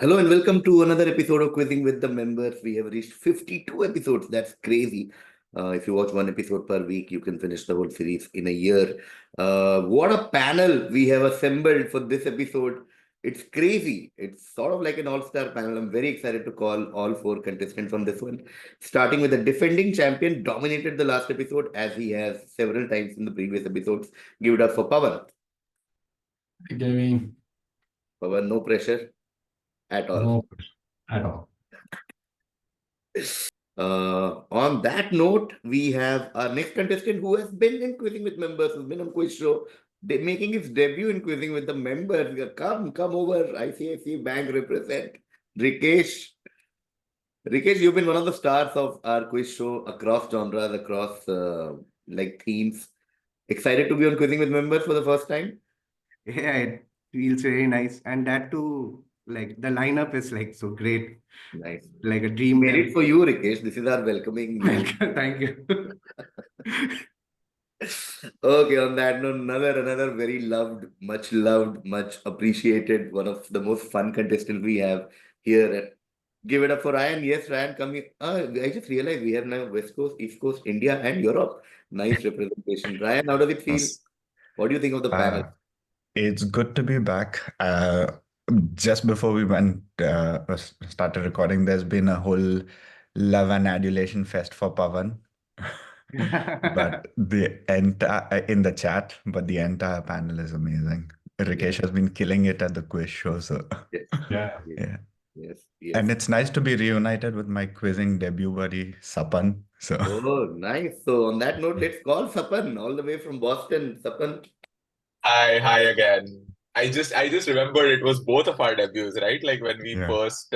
Hello and welcome to another episode of Quizzing with the Members. We have reached 52 episodes. That's crazy. If you watch one episode per week, you can finish the whole series in a year. What a panel we have assembled for this episode. It's crazy. It's sort of like an all-star panel. I'm very excited to call all four contestants on this one. Starting with the defending champion, dominated the last episode as he has several times in the previous episodes. Give it up for Pavan. Giving Pavan, no pressure at all. no pressure at all. On that note, we have our next contestant who has been in Quizzing with Members, who's been on quiz show, making his debut in Quizzing with the Members. Come over, ICICI Bank represent. Rikesh. Rikesh, you've been one of the stars of our quiz show across genres, across like themes. Excited to be on Quizzing with Members for the first time? Yeah, it feels very nice. And that too, like the lineup is like so great. Nice. Like a dream. Made it for you, Rikesh. This is our welcoming. Thank you. Okay, on that note, another very loved, much appreciated, one of the most fun contestants we have here. Give it up for Ryan. Yes, Ryan, come here. I just realized we have now West Coast, East Coast, India, and Europe. Nice representation. Ryan, how does it feel? Yes. What do you think of the panel? It's good to be back. Just before we started recording, there's been a whole love and adulation fest for Pavan. But the entire in the chat, but the entire panel is amazing. Rikesh has been killing it at the quiz show. So Yeah. Yes. And it's nice to be reunited with my quizzing debut buddy Sapan. So Oh, nice. So on that note, let's call Sapan all the way from Boston. Sapan. Hi again. I just remembered it was both of our debuts, right? Like when we Yeah. first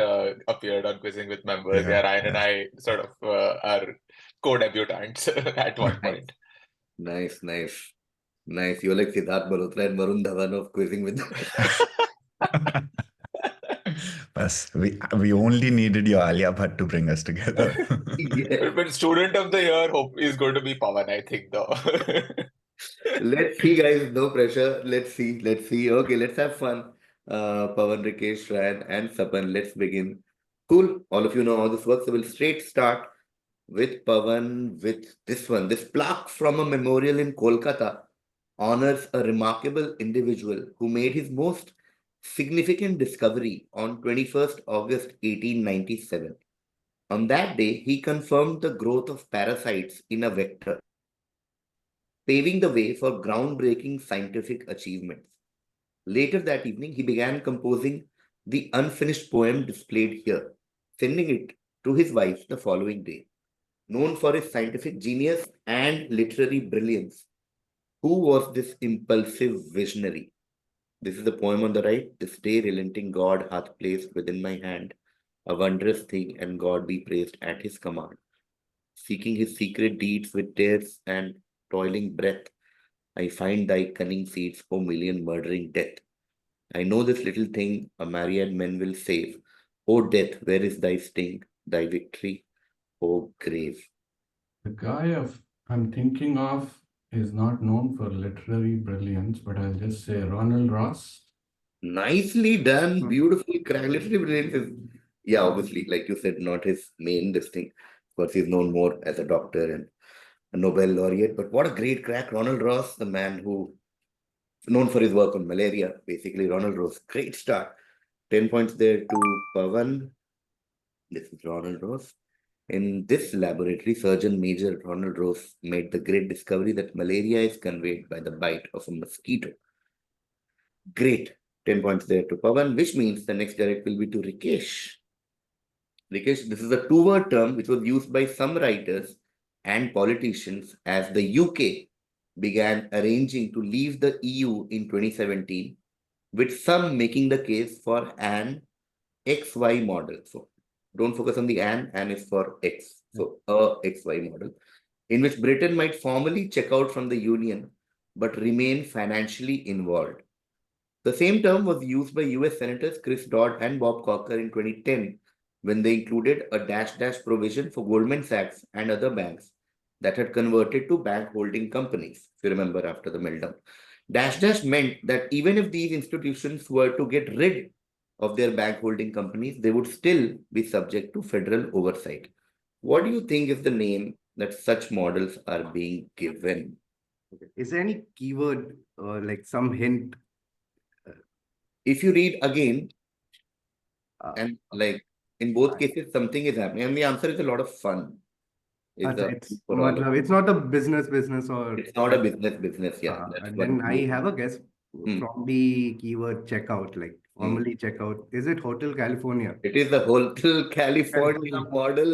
appeared on Quizzing with Members. Yeah, Ryan and I sort of are co-debutants at one point. Nice. You're like Siddharth Malhotra and Varun Dhawan of Quizzing with Yes, we only needed your Alia Bhatt to bring us together. Yeah. But student of the year is going to be Pavan, I think, though. Let's see, guys. No pressure. Let's see. Okay, let's have fun. Pavan, Rikesh, Ryan, and Sapan. Let's begin. Cool. All of you know how this works. So we'll straight start with Pavan with this one. This plaque from a memorial in Kolkata honors a remarkable individual who made his most significant discovery on 21st August 1897. On that day, he confirmed the growth of parasites in a vector, paving the way for groundbreaking scientific achievements. Later that evening, he began composing the unfinished poem displayed here, sending it to his wife the following day. Known for his scientific genius and literary brilliance, who was this impulsive visionary? This is the poem on the right. This day relenting God hath placed within my hand a wondrous thing, and God be praised at his command. Seeking his secret deeds with tears and toiling breath, I find thy cunning seeds, O million murdering death. I know this little thing a myriad men will save. O death, where is thy sting, thy victory, O grave? The guy I'm thinking of is not known for literary brilliance, but I'll just say Ronald Ross. Nicely done, beautifully cracked. Literary brilliance is, yeah, obviously, like you said, not his main this thing. Of course, he's known more as a doctor and a Nobel laureate. But what a great crack. Ronald Ross, the man who known for his work on malaria, basically Ronald Ross. Great start. 10 points there to Pavan. This is Ronald Ross. In this laboratory, Surgeon Major Ronald Ross made the great discovery that malaria is conveyed by the bite of a mosquito. Great. 10 points there to Pavan, which means the next direct will be to Rikesh. Rikesh, this is a two-word term which was used by some writers and politicians as the UK began arranging to leave the EU in 2017, with some making the case for an XY model. So don't focus on the an is for X. So a XY model, in which Britain might formally check out from the Union, but remain financially involved. The same term was used by US Senators Chris Dodd and Bob Corker in 2010, when they included a dash provision for Goldman Sachs and other banks that had converted to bank holding companies, if you remember after the meltdown. Dash meant that even if these institutions were to get rid of their bank holding companies, they would still be subject to federal oversight. What do you think is the name that such models are being given? Okay. Is there any keyword or like some hint? If you read again, and Okay. like in both cases, something is happening, and the answer is a lot of fun. Is Acha, the it's for all of it's not a business or it's not a business. Yeah, that's and one then I clue. have a guess Hmm. from the keyword checkout, like formally checkout. Is it Hotel California? It is the Hotel California California. model.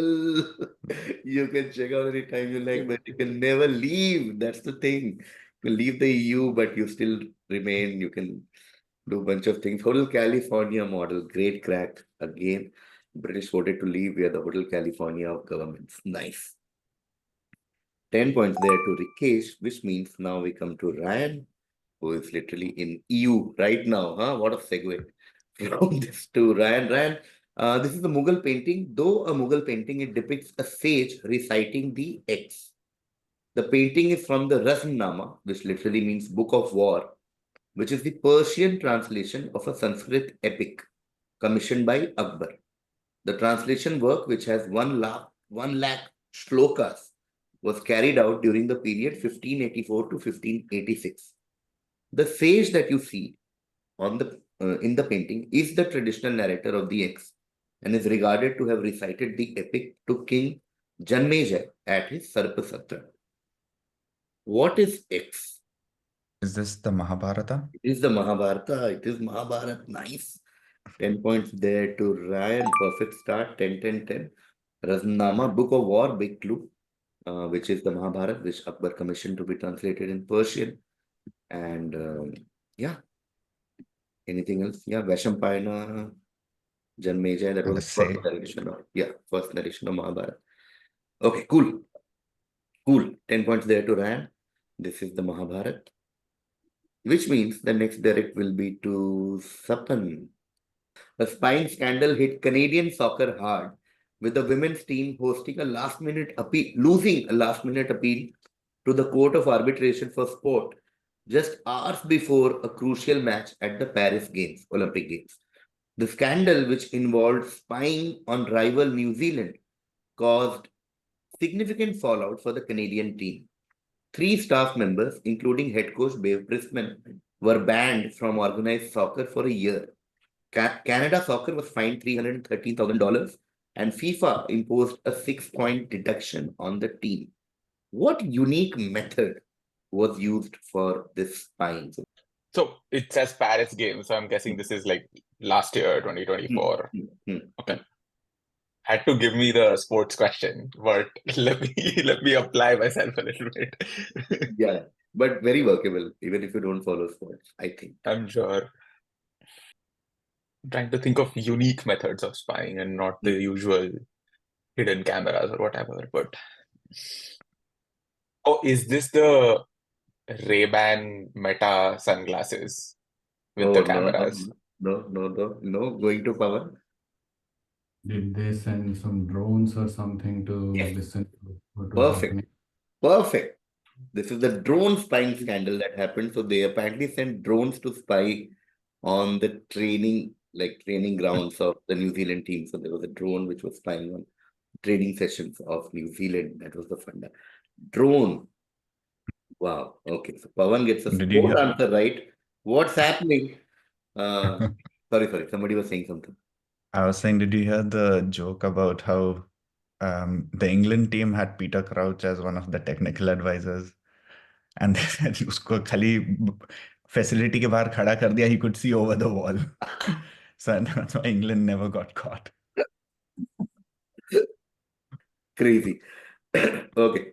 You can check out anytime you like, but you can never leave. That's the thing. You can leave the EU, but you still remain. You can do a bunch of things. Hotel California model, great crack. Again, British voted to leave. We are the Hotel California of governments. Nice. 10 points there to Rikesh, which means now we come to Ryan, who is literally in EU right now. Huh? What a segue from this to Ryan. Ryan, this is a Mughal painting. Though a Mughal painting, it depicts a sage reciting the X. The painting is from the Rasmnama, which literally means Book of War, which is the Persian translation of a Sanskrit epic commissioned by Akbar. The translation work, which has 1 lakh shlokas, was carried out during the period 1584 to 1586. The sage that you see on the in the painting is the traditional narrator of the X and is regarded to have recited the epic to King Janmejaya at his Sarpasatra. What is X? Is this the Mahabharata? It is the Mahabharata. It is Mahabharata. Nice. 10 points there to Ryan. Perfect start. 10, 10, 10. Raznama, Book of War, big clue, which is the Mahabharata, which Akbar commissioned to be translated in Persian. And yeah, anything else? Yeah, Vaishampayana, Janmejaya, that And was the the first say. narration of, yeah, first narration of Mahabharata. Okay, cool. Cool. 10 points there to Ryan. This is the Mahabharata, which means the next direct will be to Sapan. A spying scandal hit Canadian soccer hard, with the women's team hosting a last-minute appeal, losing a last-minute appeal to the Court of Arbitration for Sport just hours before a crucial match at the Paris Games, Olympic Games. The scandal, which involved spying on rival New Zealand, caused significant fallout for the Canadian team. 3 staff members, including head coach Dave Brisman, were banned from organized soccer for a year. Canada Soccer was fined $313,000 and FIFA imposed a 6-point deduction on the team. What unique method was used for this fine? So it says Paris Games, so I'm guessing this is like last year, 2024. Okay. Had to give me the sports question, but let me apply myself a little bit. Yeah, but very workable, even if you don't follow sports, I think. I'm sure. I'm trying to think of unique methods of spying and not the usual hidden cameras or whatever, but oh, is this the Ray-Ban Meta sunglasses with the Oh, no, no, cameras? no. Going to Pawan. Did they send some drones or something to Yes. listen to what was Perfect. happening? Perfect. This is the drone spying scandal that happened. So they apparently sent drones to spy on the training grounds of the New Zealand team. So there was a drone which was spying on training sessions of New Zealand. That was the fun. Drone. Wow. Okay. So Pawan gets a Did you sport hear? answer right. What's happening? Sorry. Somebody was saying something. I was saying, did you hear the joke about how the England team had Peter Crouch as one of the technical advisors, and they said उसको खाली facility के बाहर खड़ा कर दिया, he could see over the wall. So that's why England never got caught. Crazy. Okay.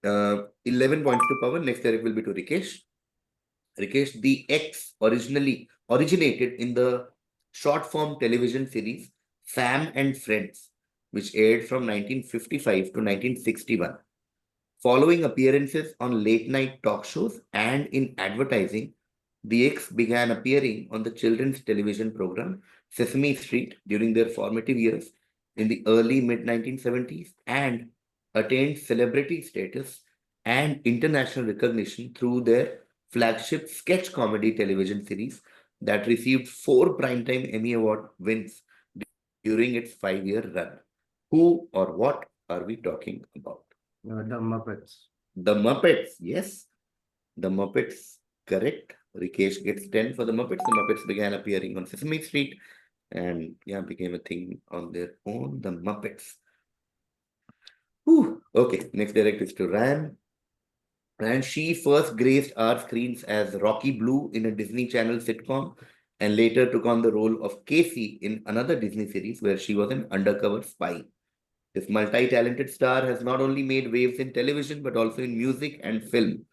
11 points to Pawan. Next direct will be to Rikesh. Rikesh, the X originated in the short form television series Sam and Friends, which aired from 1955 to 1961. Following appearances on late night talk shows and in advertising, the X began appearing on the children's television program Sesame Street during their formative years in the early mid 1970s and attained celebrity status and international recognition through their flagship sketch comedy television series that received 4 Primetime Emmy Award wins during its 5-year run. Who or what are we talking about? The Muppets. The Muppets, yes. The Muppets, correct. Rikesh gets 10 for the Muppets. The Muppets began appearing on Sesame Street and became a thing on their own. The Muppets. Whew. Okay, next direct is to Ran. And she first graced our screens as Rocky Blue in a Disney Channel sitcom and later took on the role of Casey in another Disney series where she was an undercover spy. This multi-talented star has not only made waves in television but also in music and film.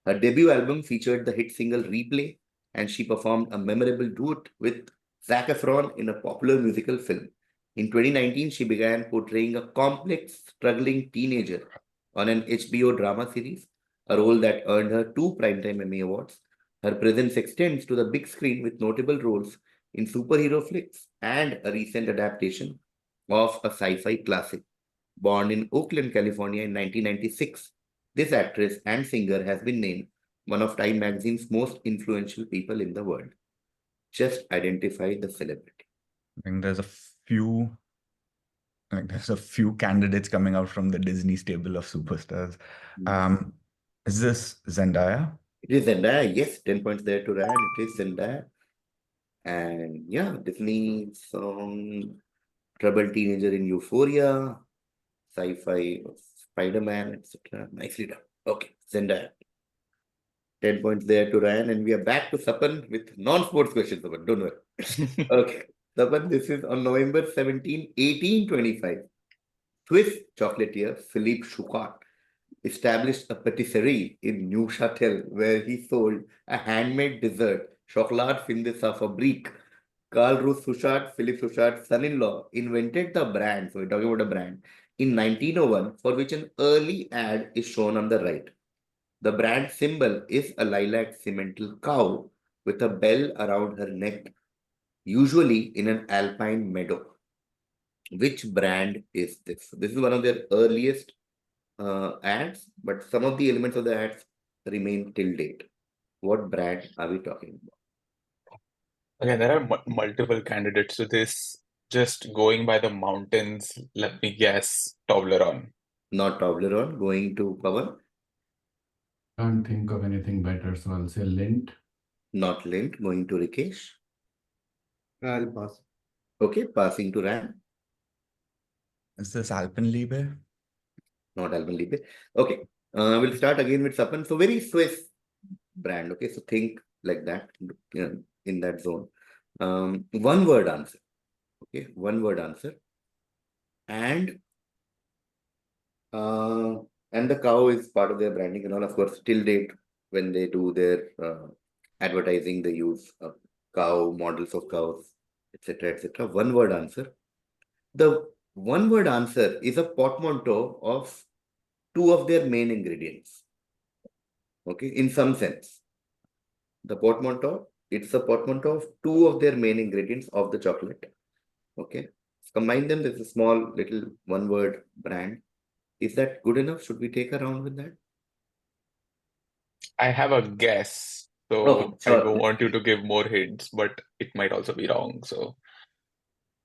Her debut album featured the hit single Replay, and she performed a memorable duet with Zac Efron in a popular musical film. In 2019, she began portraying a complex, struggling teenager on an HBO drama series, a role that earned her 2 Primetime Emmy Awards. Her presence extends to the big screen with notable roles in superhero flicks and a recent adaptation of a sci-fi classic. Born in Oakland, California in 1996, this actress and singer has been named one of Time magazine's most influential people in the world. Just identify the celebrity. I think there's a few candidates coming out from the Disney stable of superstars. Is this Zendaya? It is Zendaya, yes, 10 points there to Ryan. It is Zendaya. And Disney song, Troubled Teenager in Euphoria, sci-fi of Spider-Man, etc. Nicely done. Okay, Zendaya. 10 points there to Ryan, and we are back to Sapan with non-sports questions, Sapan. Don't worry. Okay, Sapan, this is on November 17, 1825. Swiss chocolatier Philippe Choucart established a patisserie in Neuchâtel where he sold a handmade dessert, Chocolat fin de sa fabrique. Carl Ruth Suchard, Philippe Suchart's son-in-law, invented the brand, so we're talking about a brand, in 1901, for which an early ad is shown on the right. The brand symbol is a lilac simmental cow with a bell around her neck, usually in an alpine meadow. Which brand is this? This is one of their earliest ads, but some of the elements of the ads remain till date. What brand are we talking about? Again, there are multiple candidates to this. Just going by the mountains, let me guess, Toblerone. Not Toblerone, going to Pavan. Can't think of anything better, so I'll say Lint. Not Lint, going to Rikesh. I'll pass. Okay, passing to Ran. Is this Alpenliebe? Not Alpenliebe. Okay, we'll start again with Sapan. So very Swiss brand. Okay, so think like that, in that zone. One word answer. Okay, one word answer. And the cow is part of their branding and all. Of course, till date, when they do their advertising, they use cow, models of cows, etc., etc. One word answer. The one word answer is a portmanteau of 2 of their main ingredients. Okay, in some sense. The portmanteau, it's a portmanteau of 2 of their main ingredients of the chocolate. Okay, combine them, there's a small little one word brand. Is that good enough? Should we take a round with that? I have a guess, so Okay, I sure. don't want you to give more hints, but it might also be wrong. So,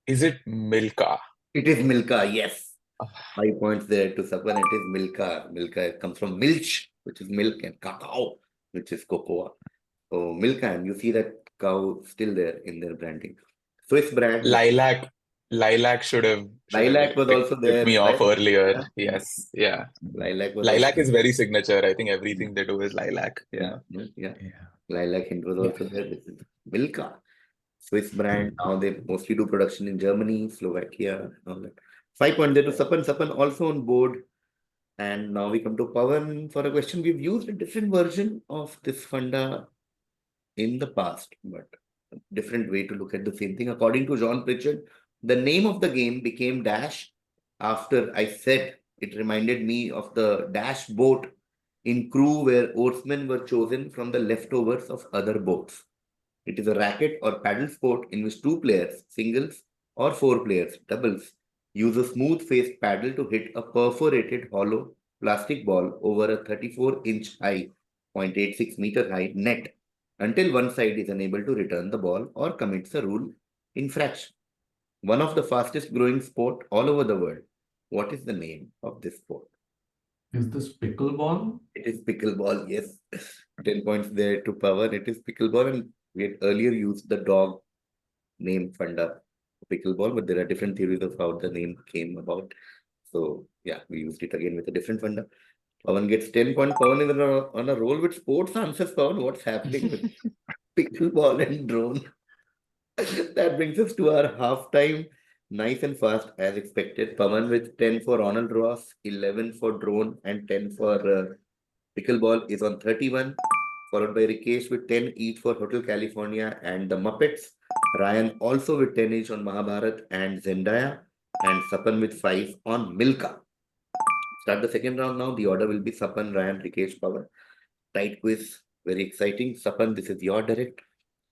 is it Milka? It is Milka, yes. Ah. 5 points there to Sapan. It is Milka. Milka comes from milch, which is milk, and cacao, which is cocoa. So Milka, and you see that cow still there in their branding. Swiss brand. Lilac should have Lilac was also tipped there. me off Right? earlier. Yes, yeah. Lilac was Lilac also is very signature. I think everything they do is lilac. Yeah. yeah. Lilac hint was also there. This is Milka. Swiss brand. Now they mostly do production in Germany, Slovakia, and all that. 5 points there to Sapan. Sapan also on board. And now we come to Pavan for a question. We've used a different version of this funda in the past, but a different way to look at the same thing. According to John Pritchard, the name of the game became Dash after I said it reminded me of the Dash boat in Crew where oarsmen were chosen from the leftovers of other boats. It is a racket or paddle sport in which 2 players, singles, or 4 players, doubles, use a smooth-faced paddle to hit a perforated hollow plastic ball over a 34-inch high, 0.86 meter high net until one side is unable to return the ball or commits a rule infraction. One of the fastest growing sport all over the world. What is the name of this sport? Is this pickleball? It is pickleball, yes. 10 points there to Pawan. It is pickleball, and we had earlier used the dog name Funda pickleball, but there are different theories of how the name came about. So yeah, we used it again with a different Funda. Pawan gets 10 points. Pawan is on a roll with sports answers. Pawan, what's happening with pickleball and drone? That brings us to our halftime. Nice and fast as expected. Pawan with 10 for Ronald Ross, 11 for drone, and 10 for pickleball is on 31, followed by Rikesh with 10 each for Hotel California and the Muppets. Ryan also with 10 each on Mahabharat and Zendaya, and Sapan with 5 on Milka. Start the second round now. The order will be Sapan, Ryan, Rikesh, Pawan. Tight quiz, very exciting. Sapan, this is your direct.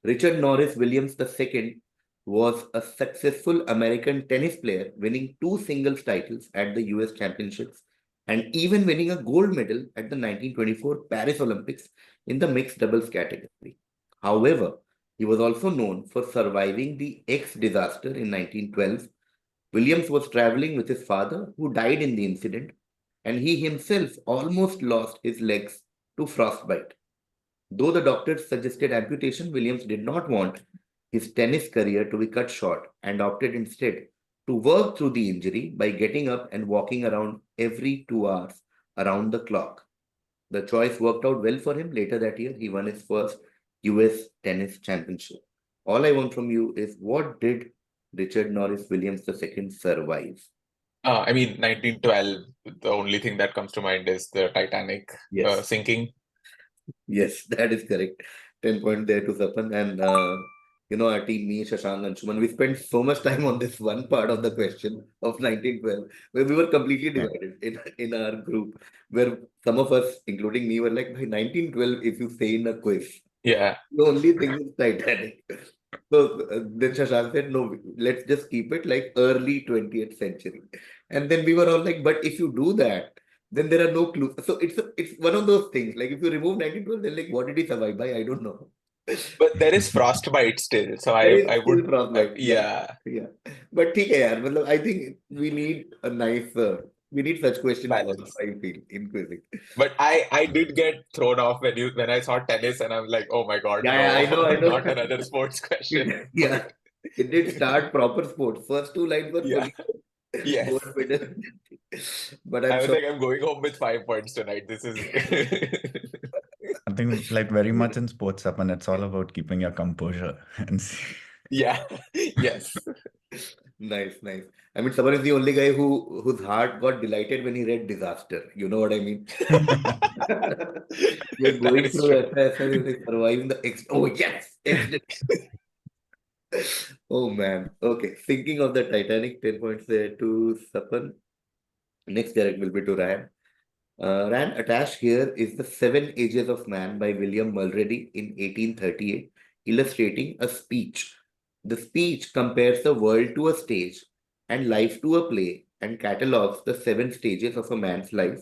Richard Norris Williams II was a successful American tennis player, winning 2 singles titles at the US Championships and even winning a gold medal at the 1924 Paris Olympics in the mixed doubles category. However, he was also known for surviving the X disaster in 1912. Williams was traveling with his father, who died in the incident, and he himself almost lost his legs to frostbite. Though the doctors suggested amputation, Williams did not want his tennis career to be cut short and opted instead to work through the injury by getting up and walking around every 2 hours around the clock. The choice worked out well for him. Later that year, he won his first US tennis championship. All I want from you is, what did Richard Norris Williams II survive? I mean, 1912, the only thing that comes to mind is the Titanic Yes. sinking. Yes, that is correct. 10 point there to Sapan. And our team, me, Shashank, and Shuman, we spent so much time on this one part of the question of 1912, where we were completely Yeah. divided in our group, where some of us, including me, were like, by 1912, if you say in a quiz, Yeah. the only thing is Titanic. So then Shashank said, no, let's just keep it like early 20th century. And then we were all like, but if you do that, then there are no clues. So it's one of those things. Like if you remove 1912, then like, what did he survive by? I don't know. But there is frostbite still. So There is I still would, frostbite. yeah, Yeah. But ठीक है यार, मतलब I think we need a nice, we need such questions also, balance. I feel, in quizzing. But I did get thrown off when I saw tennis and I'm like, oh my God, Yeah, no, I know. not another sports question. Yeah. It did start proper sports. First 2 lines were Yeah. fully Yes. gold medal. But I I'm was sure. like, I'm going home with 5 points tonight. This is I think like very much in sports up, and it's all about keeping your composure and see. yeah. Yes. Nice, nice. I mean, Saban is the only guy whose heart got delighted when he read disaster. You know what I mean? We're That going is through true. SISL, he's like surviving the X. Oh, yes! Oh, man. Okay. Thinking of the Titanic, 10 points there to Sapan. Next direct will be to Ryan. Ryan, attached here is The 7 Ages of Man by William Mulready in 1838, illustrating a speech. The speech compares the world to a stage and life to a play and catalogues the 7 stages of a man's life,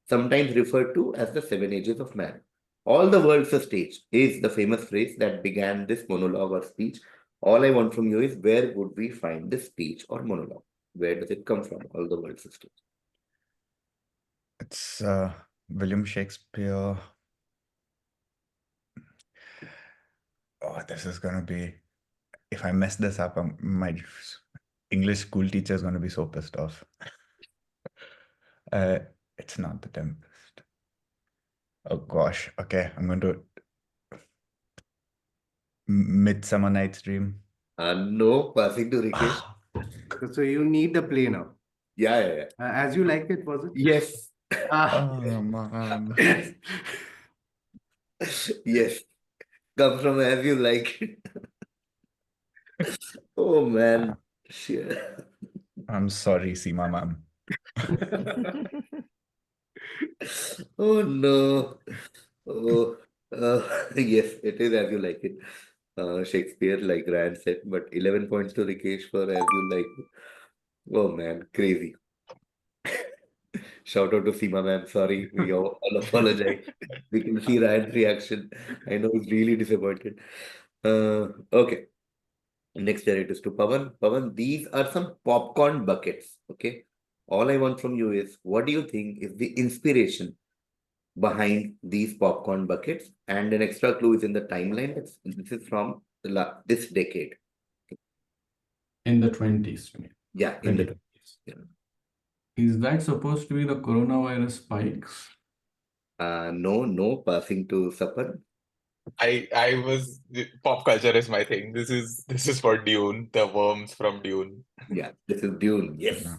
sometimes referred to as the 7 Ages of Man. All the world's a stage is the famous phrase that began this monologue or speech. All I want from you is, where would we find this speech or monologue? Where does it come from? All the world's a stage. It's William Shakespeare. Oh, this is gonna be. If I mess this up, my English school teacher is gonna be so pissed off. It's not The Tempest. Oh gosh. Okay, I'm going to Midsummer Night's Dream. No, passing to Rikesh. So you need the play now. Yeah. As you like it, was it? Yes. Oh man. Yes. Comes from As You Like It. Oh man. Shit. I'm sorry, Seema ma'am. Oh no. Oh, yes, it is As You Like It. Shakespeare, like Ryan said, but 11 points to Rikesh for As You Like It. Oh man, crazy. Shout out to Seema ma'am. Sorry, we all apologize. We can see Ryan's reaction. I know he's really disappointed. Okay. Next there it is to Pavan. Pavan, these are some popcorn buckets. Okay. All I want from you is what do you think is the inspiration behind these popcorn buckets? And an extra clue is in the timeline. This is from this decade. In the 20s, you mean? Yeah, in the 2020s. yeah. Is that supposed to be the coronavirus spikes? No, passing to Sapan. I was pop culture is my thing. This is for Dune, the worms from Dune. Yeah, this is Dune. Yes. Yeah.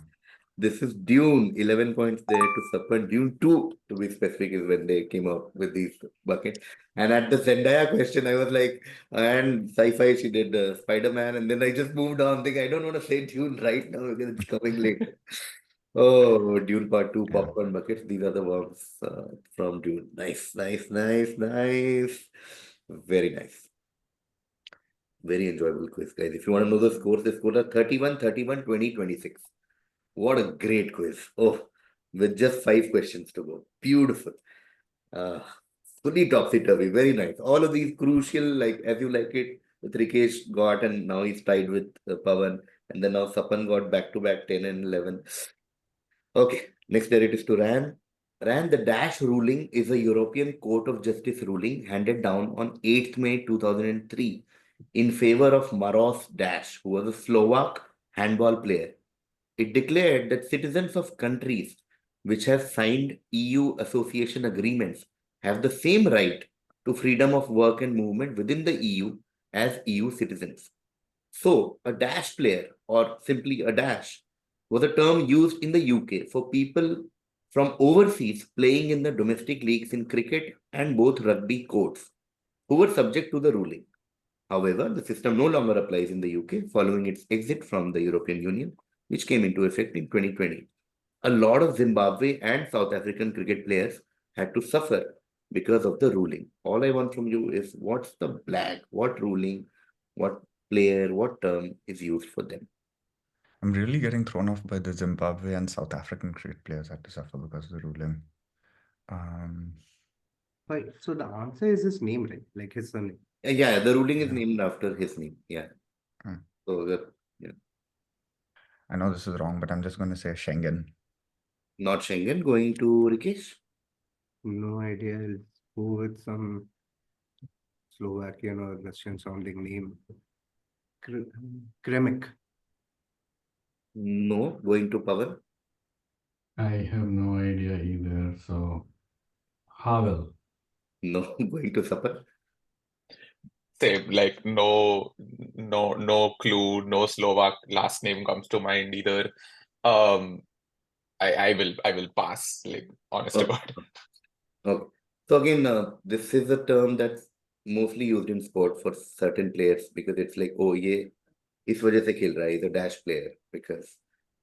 This is Dune. 11 points there to Sapan. Dune 2, to be specific, is when they came up with these buckets. And at the Zendaya question, I was like, and sci-fi, she did Spider-Man. And then I just moved on, thinking, I don't want to say Dune right now because it's coming later. Oh, Dune Part 2, Yeah. popcorn buckets. These are the worms from Dune. Nice. Very nice. Very enjoyable quiz, guys. If you want to know the scores are 31, 31, 20, 26. What a great quiz. Oh, with just 5 questions to go. Beautiful. Uh, Fully topsy-turvy. Very nice. All of these crucial, like as you like it, with Rikesh got, and now he's tied with Pavan. And then now Sapan got back-to-back 10 and 11. Okay, next there it is to Ran. Ran, the Dash ruling is a European Court of Justice ruling handed down on 8th May 2003 in favor of Maros Dash, who was a Slovak handball player. It declared that citizens of countries which have signed EU association agreements have the same right to freedom of work and movement within the EU as EU citizens. So, a dash player, or simply a dash, was a term used in the UK for people from overseas playing in the domestic leagues in cricket and both rugby courts who were subject to the ruling. However, the system no longer applies in the UK following its exit from the European Union, which came into effect in 2020. A lot of Zimbabwe and South African cricket players had to suffer because of the ruling. All I want from you is what's the black, what ruling, what player, what term is used for them? I'm really getting thrown off by the Zimbabwe and South African cricket players had to suffer because of the ruling. Right. So the answer is his name, right? Like his surname. Yeah, the ruling is Yeah. named after his name. Yeah. Hmm. So, I know this is wrong, but I'm just going to say Schengen. not Schengen. Going to Rikesh? No idea. I'll go with some Slovakian or Russian sounding name. Kremik. No. Going to Pavan? I have no idea either. So, Havel. No. Going to Sapan? Same, like no clue, no Slovak last name comes to mind either. I will pass, like honest to Okay. God. Okay. So again, this is a term that's mostly used in sport for certain players because it's like, oh, ये इस वजह से खेल रहा है, he's a dash player because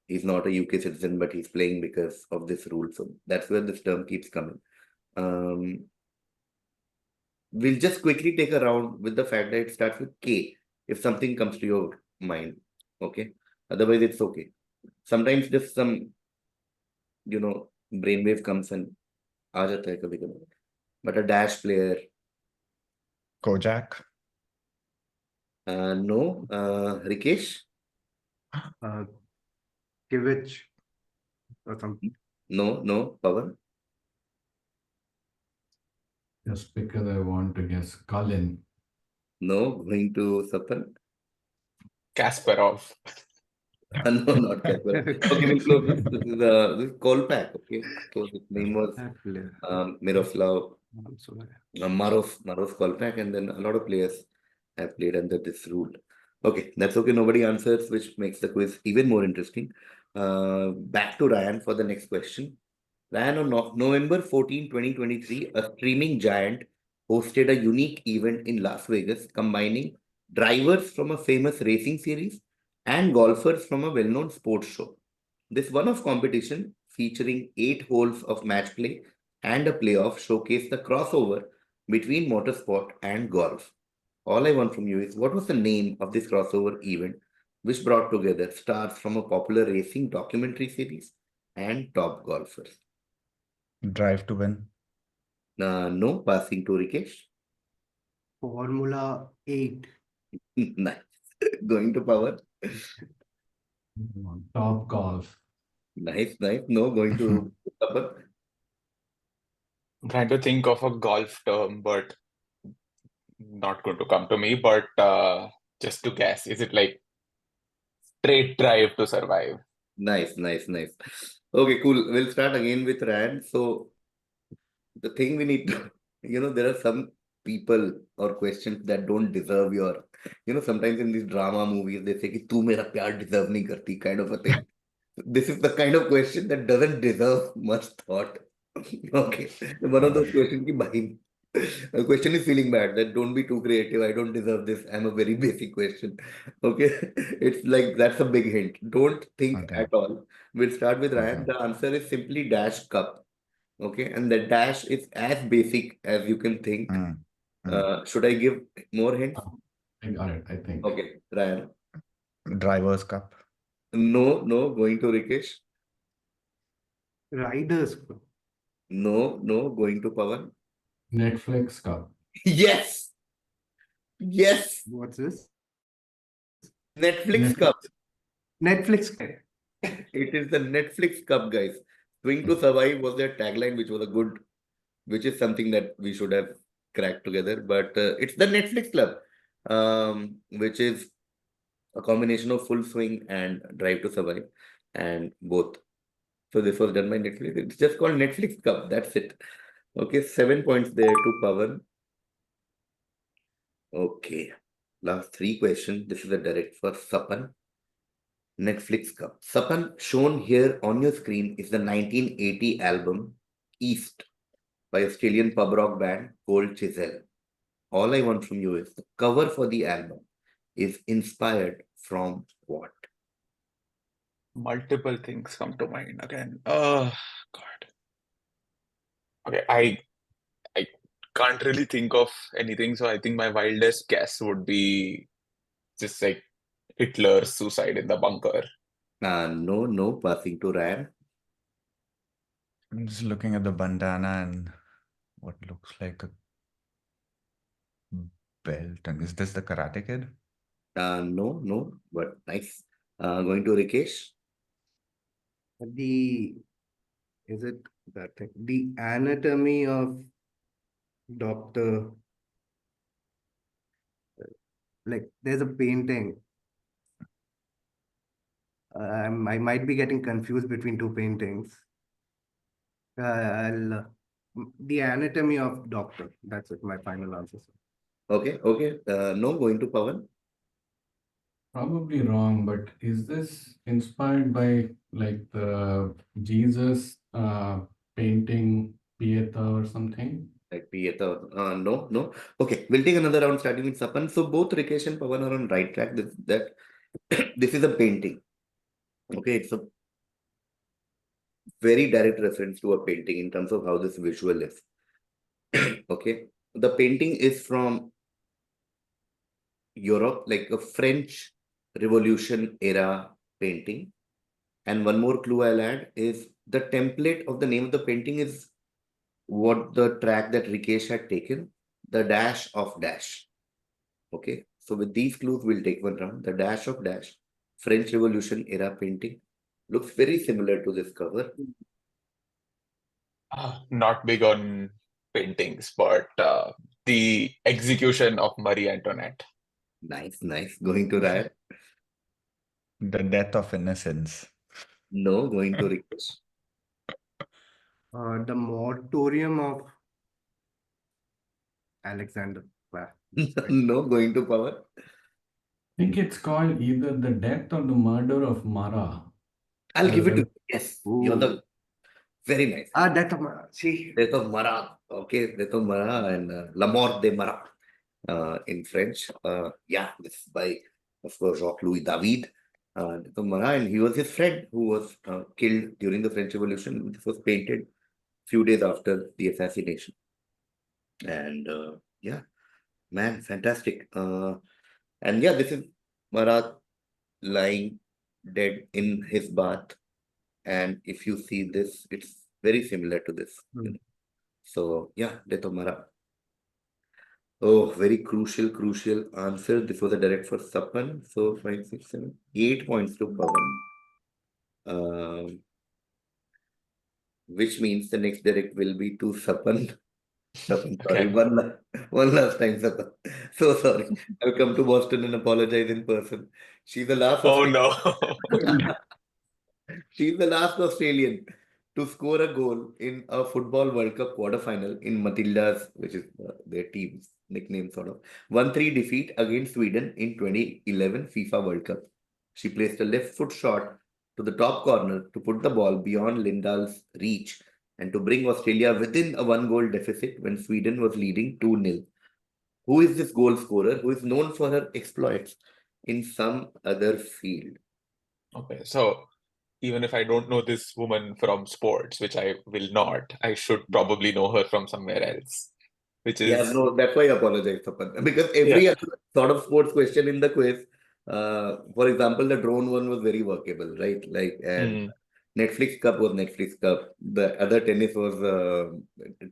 he's not a UK citizen, but he's playing because of this rule. So that's where this term keeps coming. We'll just quickly take a round with the fact that it starts with K if something comes to your mind. Okay. Otherwise, it's okay. Sometimes just some, brainwave comes and आ जाता है कभी-कभी. But a dash player, Kojak. no. Rikesh? Kivich or something. No. Pavan? Just because I want to guess Kalin. No. Going to Sapan? Kasparov. No, not Kasper. Okay, we'll close this. This is Kolpak. Okay. So his name was That player. Miroslav Also, Maros Kolpak, and then a lot of players have played under this rule. Okay, that's okay. Nobody answers, which makes the quiz even more interesting. Back to Ryan for the next question. Ryan, on November 14, 2023, a streaming giant hosted a unique event in Las Vegas combining drivers from a famous racing series and golfers from a well-known sports show. This one-off competition, featuring 8 holes of match play and a playoff, showcased the crossover between motorsport and golf. All I want from you is what was the name of this crossover event which brought together stars from a popular racing documentary series and top golfers? Drive to Win. No, passing to Rikesh. Formula 8. Nice. Going to Pawan. Top Golf. Nice, nice. No, going to Sapan. I'm trying to think of a golf term, but not going to come to me. But just to guess, is it like straight drive to survive? Nice, nice, nice. Okay, cool. We'll start again with Rand. So the thing we need to, there are some people or questions that don't deserve your, sometimes in these drama movies, they say, ki, tu mera pyar deserve nahi karti, kind of a thing. This is the kind of question that doesn't deserve much thought. Okay. One of those questions, ki, bhai, a question is feeling bad, that don't be too creative. I don't deserve this. I'm a very basic question. Okay. It's like, that's a big hint. Don't think Okay. at all. We'll start with Ryan. Okay. The answer is simply dash cup. Okay. And the dash is as basic as you can think. Should I give more hints? I got it, I think. Okay. Ryan. Drivers Cup. No, going to Rikesh. Riders. No, going to Pawan. Netflix Cup. Yes. Yes. What's this? Netflix Netflix. Cup. Netflix. It is the Netflix Cup, guys. Swing to Survive was their tagline, which is something that we should have cracked together. But it's the Netflix Club, which is a combination of Full Swing and Drive to Survive, and both. So this was done by Netflix. It's just called Netflix Cup. That's it. Okay, 7 points there to Pawan. Okay, last 3 questions. This is a direct for Sapan. Netflix Cup. Sapan, shown here on your screen is the 1980 album East by Australian pub rock band Cold Chisel. All I want from you is the cover for the album is inspired from what? Multiple things come to mind again. Oh God. Okay, I can't really think of anything, so I think my wildest guess would be just like Hitler's suicide in the bunker. No, passing to Ryan. I'm just looking at the bandana and what looks like a belt. And is this the Karate Kid? No, but nice. Going to Rikesh. Is it that thing? The anatomy of Dr. Like, there's a painting. I might be getting confused between two paintings. The anatomy of Doctor. That's it, my final answer. Okay. No, going to Pawan. Probably wrong, but is this inspired by like the Jesus painting Pieta or something? Like Pieta. No. Okay, we'll take another round starting with Sapan. So both Rikesh and Pawan are on right track. This is a painting. Okay, it's a very direct reference to a painting in terms of how this visual is. Okay, the painting is from Europe, like a French Revolution era painting. And one more clue I'll add is the template of the name of the painting is what the track that Rikesh had taken, the dash of dash. Okay, so with these clues, we'll take one round. The dash of dash, French Revolution era painting, looks very similar to this cover. Not big on paintings, but the execution of Marie Antoinette. Nice. Going to Ryan. The Death of Innocence. No, going to Rikesh. The moratorium of Alexander. No, going to Pawan. I think it's called either the death or the murder of Mara. I'll give it to you. Yes, you're the Ooh. very nice. Death of see. Death of Marat. Okay, Death of Marat and La Mort de Marat in French. Yeah, this is by, of course, Jacques-Louis David. Death of Marat, and he was his friend who was killed during the French Revolution. This was painted a few days after the assassination. And yeah, man, fantastic. And yeah, this is Marat lying dead in his bath. And if you see this, it's very similar to this. Hmm. So yeah, death of Mara. Oh, very crucial answer. This was a direct for Sapan. So 5, 6, 7, 8 points to Pavan. Which means the next direct will be to Sapan. Sapan, sorry, Okay. one last time, Sapan. So sorry. I'll come to Boston and apologize in person. She's the last Oh Australian. no. She's the last Australian to score a goal in a Football World Cup quarterfinal in Matilda's, which is their team's nickname, sort of 1-3 defeat against Sweden in 2011 FIFA World Cup. She placed a left foot shot to the top corner to put the ball beyond Lindahl's reach and to bring Australia within a 1-goal deficit when Sweden was leading 2-0. Who is this goal scorer who is known for her exploits in some other field? Okay, so even if I don't know this woman from sports, which I will not, I should probably know her from somewhere else, which Yeah, is no, that's why I apologize, Sapan. Because every yeah. other sort of sports question in the quiz, for example, the drone one was very workable, right? Like, and Mm. Netflix Cup was Netflix Cup. The other tennis was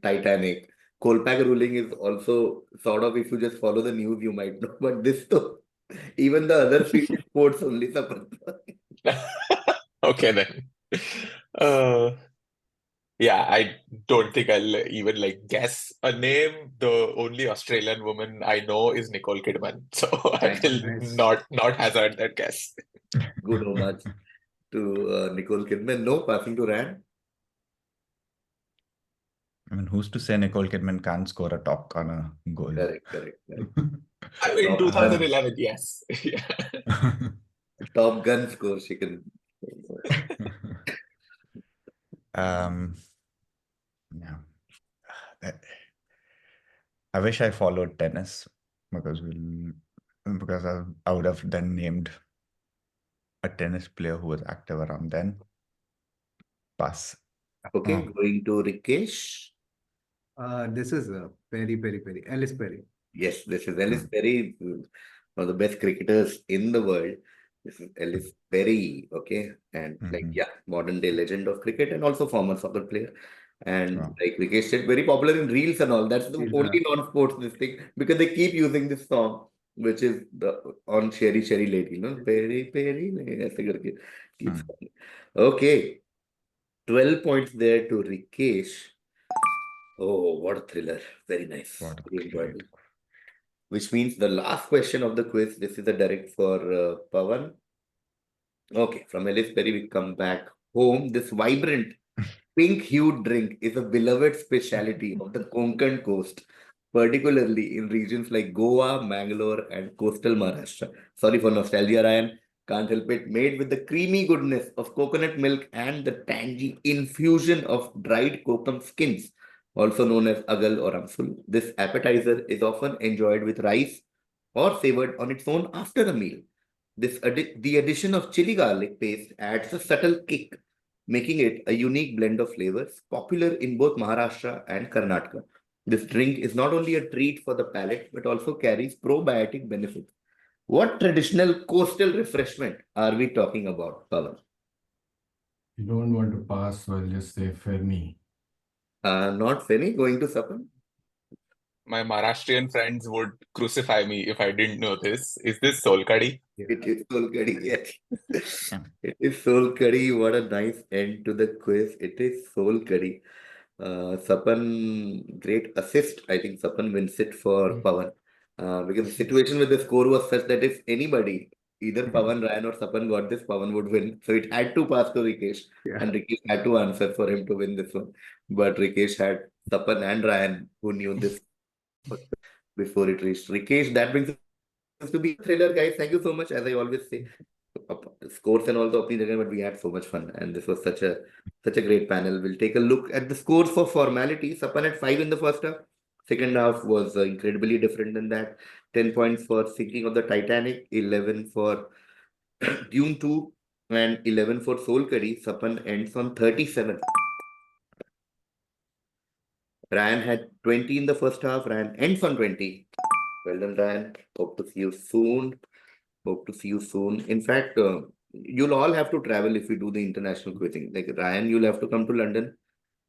Titanic. Kolpak ruling is also sort of, if you just follow the news, you might know. But this, though, even the other field is sports only, Sapan. Okay then. Uh, yeah, I don't think I'll even like guess a name. The only Australian woman I know is Nicole Kidman, so I Nice. will Nice. not hazard that guess. Good homage to Nicole Kidman. No, passing to Rand. I mean, who's to say Nicole Kidman can't score a top corner goal? Correct. I mean, Top Gun, 2011, yes. Yeah. Top Gun score she can. Um, yeah. I wish I followed tennis because I would have then named a tennis player who was active around then. Pass. Okay, going to Rikesh. This is Perry. Alice Perry. Yes, this is Ellis Perry, one of the best cricketers in the world. This is Ellis Perry, okay, and like Mhm. yeah, modern day legend of cricket and also former soccer player. And Wow. like Rikesh said, very popular in reels and all. That's the He's only non-sports this thing because they keep using this song, which is the on Sherry Sherry Lady, Perry Perry, ऐसे करके keeps Hmm. going. Okay, 12 points there to Rikesh. Oh, what a thriller! Very nice. What a Very enjoyable. great. Which means the last question of the quiz. This is a direct for Pavan. Okay, from Ellis Perry, we come back home. This vibrant pink hued drink is a beloved specialty of the Konkan coast, particularly in regions like Goa, Mangalore, and coastal Maharashtra. Sorry for nostalgia, Ryan. Can't help it. Made with the creamy goodness of coconut milk and the tangy infusion of dried kokum skins, also known as agal or amsul. This appetizer is often enjoyed with rice or savored on its own after a meal. The addition of chili garlic paste adds a subtle kick, making it a unique blend of flavors, popular in both Maharashtra and Karnataka. This drink is not only a treat for the palate, but also carries probiotic benefits. What traditional coastal refreshment are we talking about, Pawan? You don't want to pass, so I'll just say Fermi. Not Feni, going to Sapan? My Maharashtrian friends would crucify me if I didn't know this. Is this Solkadi? It is Soul Curry, yes. Yeah. It is Soul Curry. What a nice end to the quiz. It is Soul Curry. Sapan, great assist. I think Sapan wins it for Pawan. Because the situation with the score was such that if anybody, either Pawan, Ryan, or Sapan got this, Pawan would win. So it had to pass to Rikesh, Yeah. and Rikesh had to answer for him to win this one. But Rikesh had Sapan and Ryan who knew this before it reached Rikesh. That brings us to the thriller, guys. Thank you so much. As I always say, scores and all the opening again, but we had so much fun, and this was such a great panel. We'll take a look at the scores for formality. Sapan at 5 in the first half. Second half was incredibly different than that. 10 points for Sinking of the Titanic, 11 for Dune 2, and 11 for Soul Curry. Sapan ends on 37. Ryan had 20 in the first half. Ryan ends on 20. Well done, Ryan. Hope to see you soon. Hope to see you soon. In fact, you'll all have to travel if we do the international quizzing. Like Ryan, you'll have to come to London.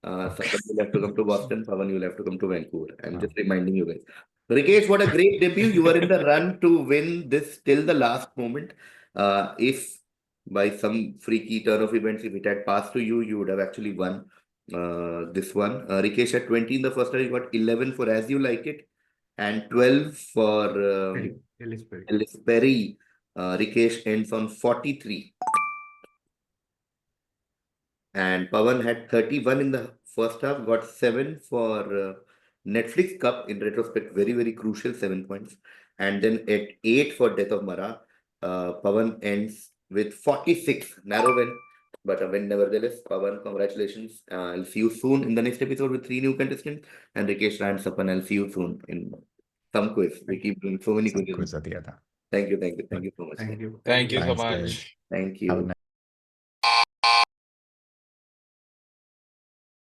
Sapan, you'll have to come to Boston. Pavan, you'll have to come to Vancouver. I'm just reminding you guys. Rikesh, what a great debut. You were in the run to win this till the last moment. If by some freaky turn of events, if it had passed to you, you would have actually won this one. Rikesh had 20 in the first round. You got 11 for As You Like It and 12 for Ellis Perry. Ellis Perry. Rikesh ends on 43. And Pavan had 31 in the first half, got 7 for Netflix Cup. In retrospect, very, very crucial 7 points. And then at 8 for Death of Mara, Pavan ends with 46. Narrow win, but a win nevertheless. Pavan, congratulations. I'll see you soon in the next episode with 3 new contestants. And Rikesh and Sapan, I'll see you soon in some quiz. We keep doing so many quizzes. Quiz at the other. Thank you so much. Thank you. Thank you so Thanks, guys. much. Thank Have a you.